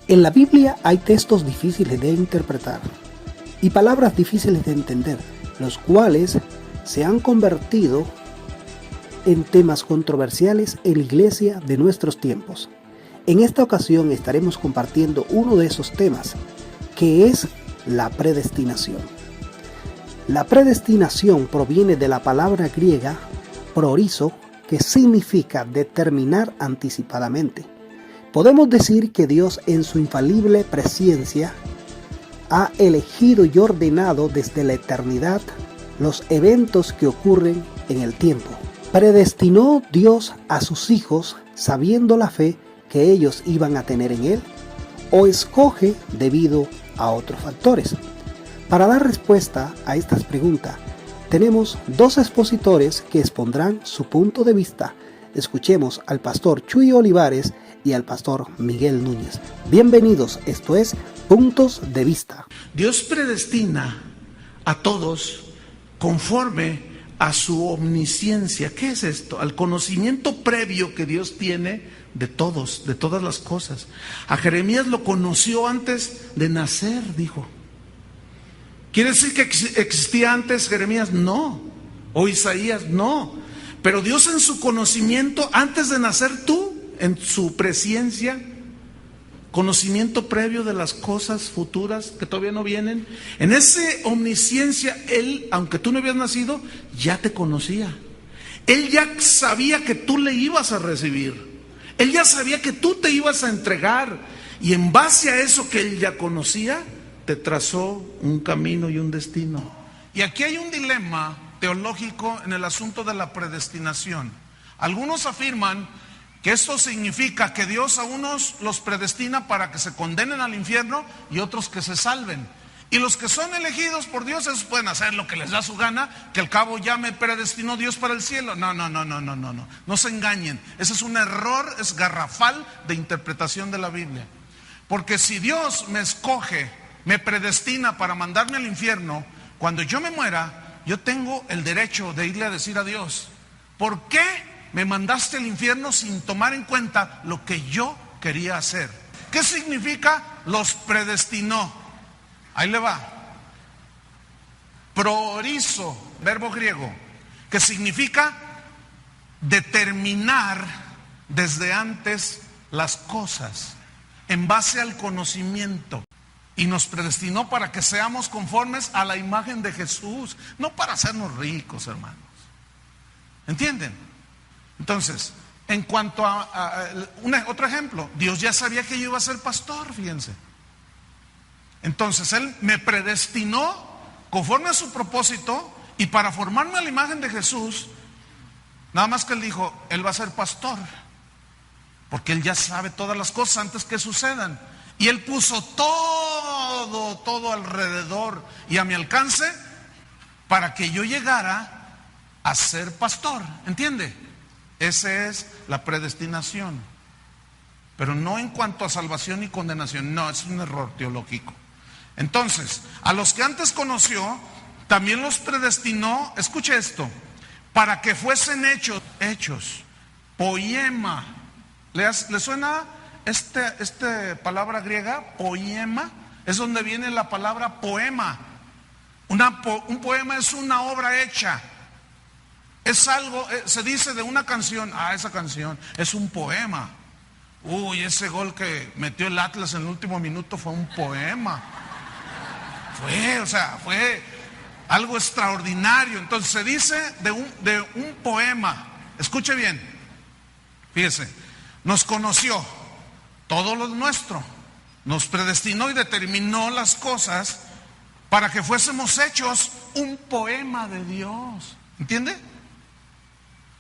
En la Biblia hay textos difíciles de interpretar y palabras difíciles de entender, los cuales se han convertido en temas controversiales en la iglesia de nuestros tiempos. En esta ocasión estaremos compartiendo uno de esos temas, que es la predestinación. La predestinación proviene de la palabra griega proorizo, que significa determinar anticipadamente. Podemos decir que Dios, en su infalible presciencia, ha elegido y ordenado desde la eternidad los eventos que ocurren en el tiempo. ¿Predestinó Dios a sus hijos sabiendo la fe que ellos iban a tener en Él? ¿O escoge debido a otros factores? Para dar respuesta a estas preguntas, tenemos dos expositores que expondrán su punto de vista. Escuchemos al pastor Chuy Olivares y al pastor Miguel Núñez. Bienvenidos, esto es Puntos de Vista. Dios predestina a todos conforme a su omnisciencia. ¿Qué es esto? Al conocimiento previo que Dios tiene de todos, de todas las cosas. A Jeremías lo conoció antes de nacer, dijo. ¿Quiere decir que existía antes Jeremías? No. ¿O Isaías? No. Pero Dios, en su conocimiento, antes de nacer tú, en su presciencia, conocimiento previo de las cosas futuras que todavía no vienen, en esa omnisciencia, Él, aunque tú no habías nacido, ya te conocía. Él ya sabía que tú le ibas a recibir. Él ya sabía que tú te ibas a entregar. Y en base a eso que Él ya conocía, te trazó un camino y un destino. Y aquí hay un dilema teológico en el asunto de la predestinación. Algunos afirman que esto significa que Dios a unos los predestina para que se condenen al infierno y otros que se salven. Y los que son elegidos por Dios, esos pueden hacer lo que les da su gana, que al cabo ya me predestinó Dios para el cielo. No se engañen. Ese es un error, es garrafal de interpretación de la Biblia. Porque si Dios me escoge, me predestina para mandarme al infierno, cuando yo me muera, yo tengo el derecho de irle a decir a Dios: ¿por qué me mandaste al infierno sin tomar en cuenta lo que yo quería hacer? ¿Qué significa los predestinó? Ahí le va. Proorizo, verbo griego, que significa determinar desde antes las cosas en base al conocimiento. Y nos predestinó para que seamos conformes a la imagen de Jesús, no para hacernos ricos, hermanos. ¿Entienden? Entonces, en cuanto a otro ejemplo, Dios ya sabía que yo iba a ser pastor, fíjense. Entonces, Él me predestinó conforme a su propósito, y para formarme a la imagen de Jesús, nada más que Él dijo: Él va a ser pastor, porque Él ya sabe todas las cosas antes que sucedan. Y Él puso todo alrededor y a mi alcance para que yo llegara a ser pastor. ¿Entiende? Esa es la predestinación. Pero no en cuanto a salvación y condenación. No, es un error teológico. Entonces, a los que antes conoció, también los predestinó, escuche esto, para que fuesen hechos. Poema. ¿Le suena esta palabra griega, poema? Es donde viene la palabra poema. Un poema es una obra hecha. Es algo, se dice de una canción: esa canción es un poema. Uy, ese gol que metió el Atlas en el último minuto fue un poema. Fue algo extraordinario. Entonces se dice de un poema. Escuche bien. Fíjese, nos conoció todo lo nuestro, nos predestinó y determinó las cosas para que fuésemos hechos un poema de Dios. ¿Entiende?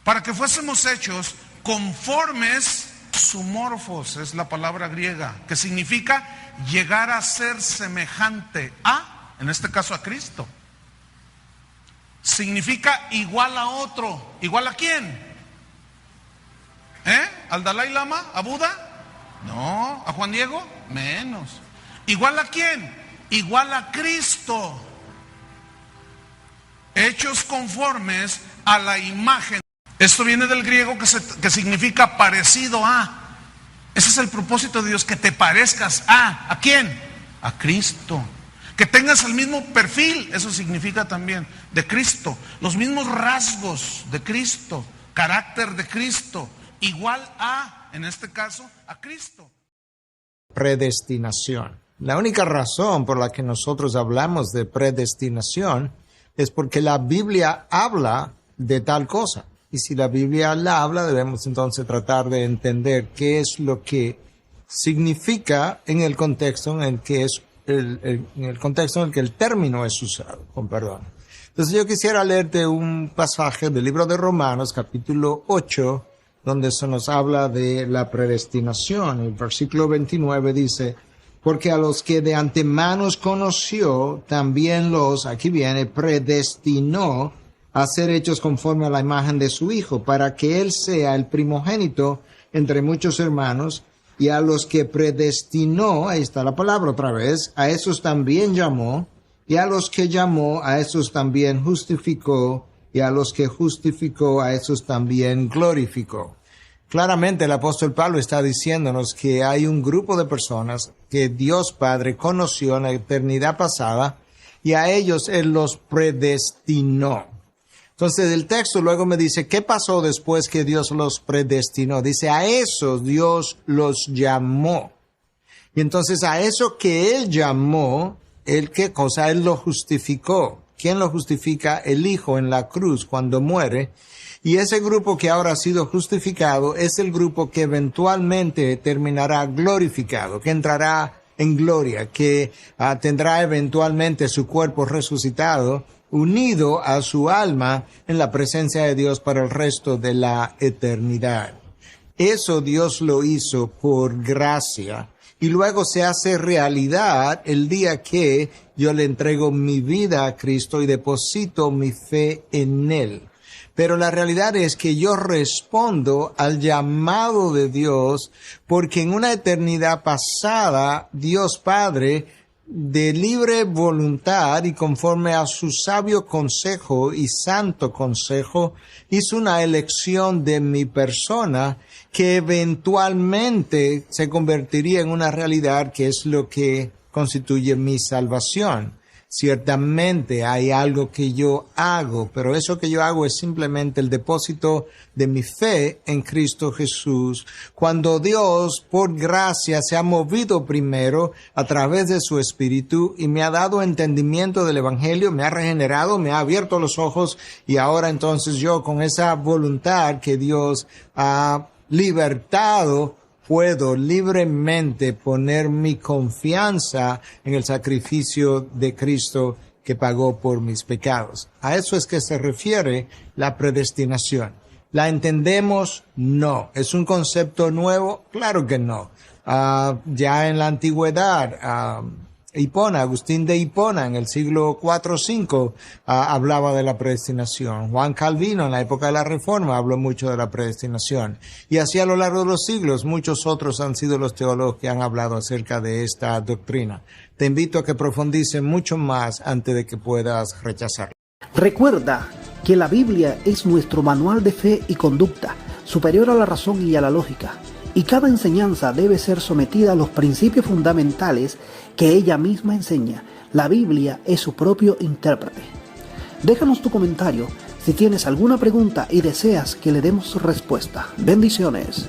Para que fuésemos hechos conformes, sumorfos es la palabra griega, que significa llegar a ser semejante a, en este caso a Cristo. Significa igual a otro. ¿Igual a quién? ¿Al Dalai Lama? ¿A Buda? No. ¿A Juan Diego? Menos. ¿Igual a quién? Igual a Cristo. Hechos conformes a la imagen. Esto viene del griego que significa parecido a. Ese es el propósito de Dios, que te parezcas ¿a quién? A Cristo. Que tengas el mismo perfil, eso significa también, de Cristo. Los mismos rasgos de Cristo, carácter de Cristo, igual en este caso, a Cristo. Predestinación. La única razón por la que nosotros hablamos de predestinación es porque la Biblia habla de tal cosa. Y si la Biblia la habla, debemos entonces tratar de entender qué es lo que significa en el contexto en el que el término es usado, con perdón. Entonces yo quisiera leerte un pasaje del libro de Romanos, capítulo 8, donde se nos habla de la predestinación. El versículo 29 dice: porque a los que de antemano conoció, también aquí viene, predestinó a ser hechos conforme a la imagen de su Hijo, para que Él sea el primogénito entre muchos hermanos. Y a los que predestinó, ahí está la palabra otra vez, a esos también llamó, y a los que llamó, a esos también justificó, y a los que justificó, a esos también glorificó. Claramente el apóstol Pablo está diciéndonos que hay un grupo de personas que Dios Padre conoció en la eternidad pasada, y a ellos Él los predestinó. Entonces el texto luego me dice, ¿qué pasó después que Dios los predestinó? Dice, a esos Dios los llamó. Y entonces a eso que Él llamó, ¿qué cosa? Él lo justificó. ¿Quién lo justifica? El Hijo en la cruz cuando muere. Y ese grupo que ahora ha sido justificado es el grupo que eventualmente terminará glorificado, que entrará en gloria, que tendrá eventualmente su cuerpo resucitado, unido a su alma en la presencia de Dios para el resto de la eternidad. Eso Dios lo hizo por gracia y luego se hace realidad el día que yo le entrego mi vida a Cristo y deposito mi fe en Él. Pero la realidad es que yo respondo al llamado de Dios porque en una eternidad pasada Dios Padre, de libre voluntad y conforme a su sabio consejo y santo consejo, hizo una elección de mi persona que eventualmente se convertiría en una realidad que es lo que constituye mi salvación. Ciertamente hay algo que yo hago, pero eso que yo hago es simplemente el depósito de mi fe en Cristo Jesús. Cuando Dios, por gracia, se ha movido primero a través de su Espíritu y me ha dado entendimiento del Evangelio, me ha regenerado, me ha abierto los ojos y ahora entonces yo con esa voluntad que Dios ha libertado, puedo libremente poner mi confianza en el sacrificio de Cristo que pagó por mis pecados. A eso es que se refiere la predestinación. ¿La entendemos? No. ¿Es un concepto nuevo? Claro que no. Ya en la antigüedad, Agustín de Hipona en el siglo IV o V hablaba de la predestinación. Juan Calvino en la época de la Reforma habló mucho de la predestinación. Y así a lo largo de los siglos muchos otros han sido los teólogos que han hablado acerca de esta doctrina. Te invito a que profundices mucho más antes de que puedas rechazarla. Recuerda que la Biblia es nuestro manual de fe y conducta, superior a la razón y a la lógica. Y cada enseñanza debe ser sometida a los principios fundamentales que ella misma enseña. La Biblia es su propio intérprete. Déjanos tu comentario si tienes alguna pregunta y deseas que le demos respuesta. Bendiciones.